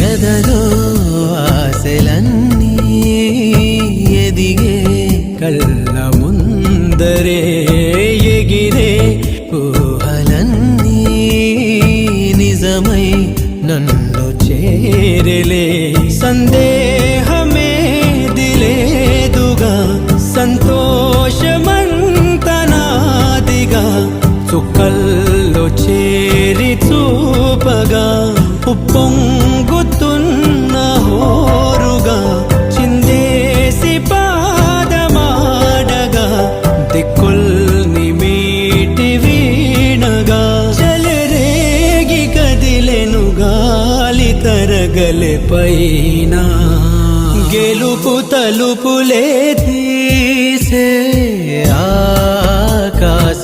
ఎదలో ఆశలన్నీ ఎదిగే కళ్ళ ముందరే ఎగిరే ఊహలన్నీ నిజమై నన్ను చేరలే సందేహమే దిలేదుగా సంతోషమంతనాదిగా చుక్కల్లో చేరి చూపగా ఉప్పొంగుతున్న హోరుగా చిందేసి పాదమాడగా దిక్కుల్ని మీటి వీణగా చెలరేగి కదిలెను గాలి తరగలే పైన గెలుపు తలుపులే తీసే ఆకాశ